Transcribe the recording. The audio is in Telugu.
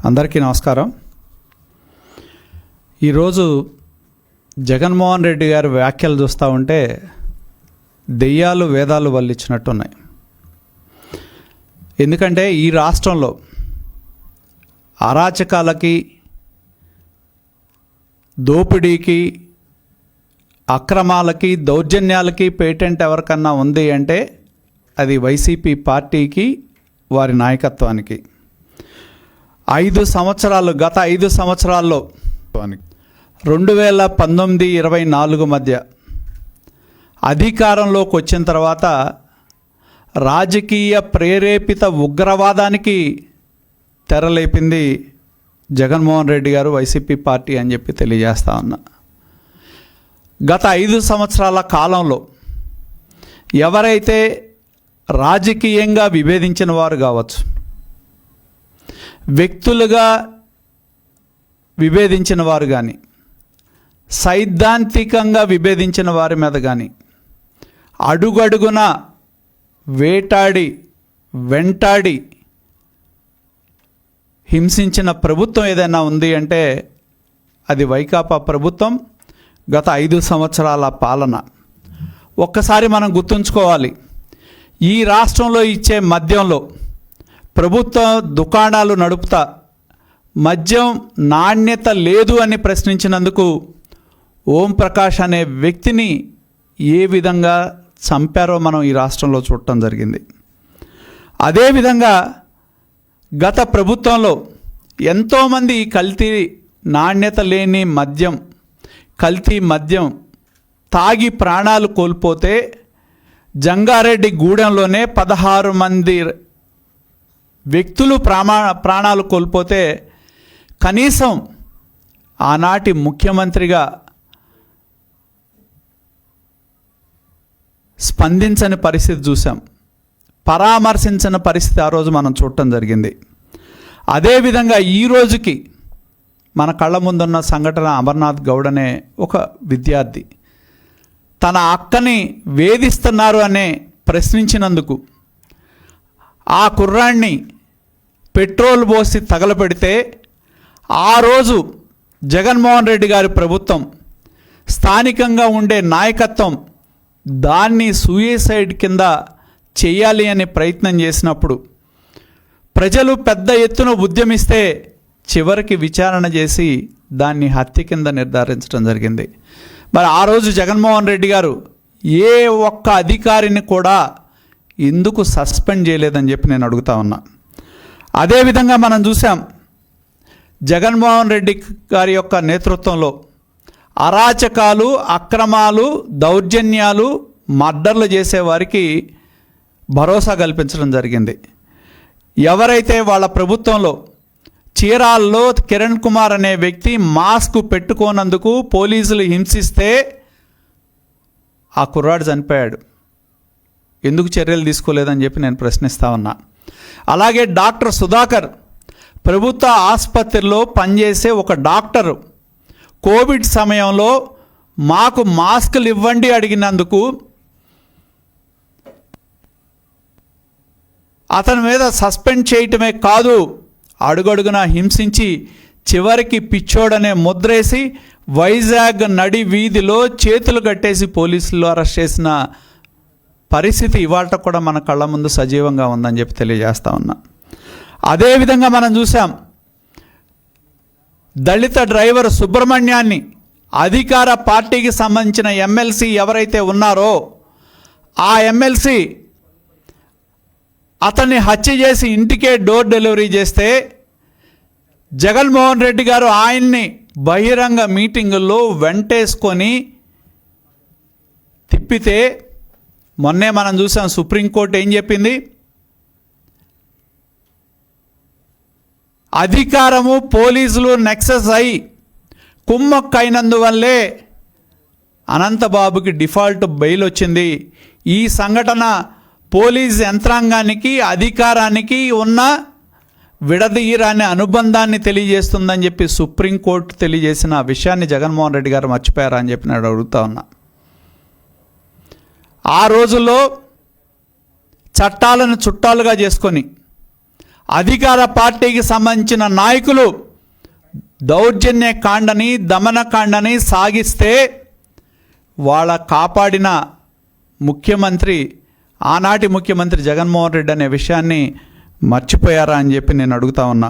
అందరికీ నమస్కారం. ఈరోజు జగన్మోహన్ రెడ్డి గారి వ్యాఖ్యలు చూస్తూ ఉంటే దెయ్యాలు వేదాలు వల్లించినట్టున్నాయి. ఎందుకంటే ఈ రాష్ట్రంలో అరాచకాలకి, దోపిడీకి, అక్రమాలకి, దౌర్జన్యాలకి పేటెంట్ ఎవరికన్నా ఉంది అంటే అది వైసీపీ పార్టీకి, వారి నాయకత్వానికి. 5 సంవత్సరాలు, గత 5 సంవత్సరాల్లో 2019-24 మధ్య అధికారంలోకి వచ్చిన తర్వాత రాజకీయ ప్రేరేపిత ఉగ్రవాదానికి తెరలేపింది జగన్మోహన్ రెడ్డి గారు, వైసీపీ పార్టీ అని చెప్పి తెలియజేస్తా ఉన్నా. గత 5 సంవత్సరాల కాలంలో ఎవరైతే రాజకీయంగా విభేదించిన వారు కావచ్చు, వ్యక్తులుగా విభేదించిన వారు కానీ, సైద్ధాంతికంగా విభేదించిన వారి మీద కానీ అడుగడుగున వేటాడి, వెంటాడి హింసించిన ప్రభుత్వం ఏదైనా ఉంది అంటే అది వైకాపా ప్రభుత్వం, గత 5 సంవత్సరాల పాలన. ఒక్కసారి మనం గుర్తుంచుకోవాలి, ఈ రాష్ట్రంలో ఇచ్చే మద్యంలో ప్రభుత్వ దుకాణాలు నడుపుతా మద్యం నాణ్యత లేదు అని ప్రశ్నించినందుకు ఓం ప్రకాష్ అనే వ్యక్తిని ఏ విధంగా చంపారో మనం ఈ రాష్ట్రంలో చూడటం జరిగింది. అదేవిధంగా గత ప్రభుత్వంలో ఎంతోమంది కల్తీ, నాణ్యత లేని మద్యం, కల్తీ మద్యం తాగి ప్రాణాలు కోల్పోతే జంగారెడ్డి గూడెంలోనే 16 మంది వ్యక్తులు ప్రాణాలు కోల్పోతే కనీసం ఆనాటి ముఖ్యమంత్రిగా స్పందించని పరిస్థితి చూసాం, పరామర్శించని పరిస్థితి ఆ రోజు మనం చూడటం జరిగింది. అదేవిధంగా ఈ రోజుకి మన కళ్ళ ముందున్న సంఘటన, అమర్నాథ్ గౌడ్ అనే ఒక విద్యార్థి తన అక్కని వేధిస్తున్నారు అనే ప్రశ్నించినందుకు ఆ కుర్రాన్ని పెట్రోల్ పోసి తగలపెడితే ఆ రోజు జగన్మోహన్ రెడ్డి గారి ప్రభుత్వం, స్థానికంగా ఉండే నాయకత్వం దాన్ని సూసైడ్ కింద చేయాలి అనే ప్రయత్నం చేసినప్పుడు ప్రజలు పెద్ద ఎత్తున ఉద్యమిస్తే చివరికి విచారణ చేసి దాన్ని హత్య కింద నిర్ధారించడం జరిగింది. మరి ఆ రోజు జగన్మోహన్ రెడ్డి గారు ఏ ఒక్క అధికారిని కూడా ఎందుకు సస్పెండ్ చేయలేదని చెప్పి నేను అడుగుతా ఉన్నా. అదేవిధంగా మనం చూసాం, జగన్మోహన్ రెడ్డి గారి యొక్క నేతృత్వంలో అరాచకాలు, అక్రమాలు, దౌర్జన్యాలు, మర్డర్లు చేసేవారికి భరోసా కల్పించడం జరిగింది. ఎవరైతే వాళ్ళ ప్రభుత్వంలో చీరాల్లో కిరణ్ కుమార్ అనే వ్యక్తి మాస్క్ పెట్టుకోనందుకు పోలీసులు హింసిస్తే ఆ కుర్రాడు చనిపోయాడు, ఎందుకు చర్యలు తీసుకోలేదని చెప్పి నేను ప్రశ్నిస్తా ఉన్నా. అలాగే డాక్టర్ సుధాకర్, ప్రభుత్వ ఆసుపత్రిలో పనిచేసే ఒక డాక్టరు, కోవిడ్ సమయంలో మాకు మాస్కులు ఇవ్వండి అడిగినందుకు అతని మీద సస్పెండ్ చేయటమే కాదు, అడుగడుగునా హింసించి చివరికి పిచ్చోడనే ముద్రేసి వైజాగ్ నడి వీధిలో చేతులు కట్టేసి పోలీసులు అరెస్ట్ చేసిన పరిస్థితి ఇవాళ కూడా మన కళ్ళ ముందు సజీవంగా ఉందని చెప్పి తెలియజేస్తా ఉన్నా. అదేవిధంగా మనం చూసాం, దళిత డ్రైవర్ సుబ్రహ్మణ్యాన్ని అధికార పార్టీకి సంబంధించిన ఎమ్మెల్సీ ఎవరైతే ఉన్నారో ఆ ఎమ్మెల్సీ అతన్ని హత్య చేసి ఇంటికే డోర్ డెలివరీ చేస్తే జగన్మోహన్ రెడ్డి గారు ఆయన్ని బహిరంగ మీటింగుల్లో వెంటేసుకొని తిప్పితే మొన్నే మనం చూసాం, సుప్రీంకోర్టు ఏం చెప్పింది, అధికారము, పోలీసులు నెక్సెస్ అయి కుమ్మక్కైనందువల్లే అనంతబాబుకి డిఫాల్ట్ బెయిల్ వచ్చింది. ఈ సంఘటన పోలీస్ యంత్రాంగానికి, అధికారానికి ఉన్న విడదీయరాని అనుబంధాన్ని తెలియజేస్తుందని చెప్పి సుప్రీంకోర్టు తెలియజేసిన విషయాన్ని జగన్మోహన్ రెడ్డి గారు మర్చిపోయారా అని చెప్పి నేను అడుగుతా ఉన్నా. ఆ రోజుల్లో చట్టాలను చుట్టాలుగా చేసుకొని అధికార పార్టీకి సంబంధించిన నాయకులు దౌర్జన్య కాండని దమనకాండని సాగిస్తే వాళ్ళ కాపాడిన ముఖ్యమంత్రి ఆనాటి ముఖ్యమంత్రి జగన్మోహన్ రెడ్డి అనే విషయాన్ని మర్చిపోయారా అని చెప్పి నేను అడుగుతా ఉన్నా.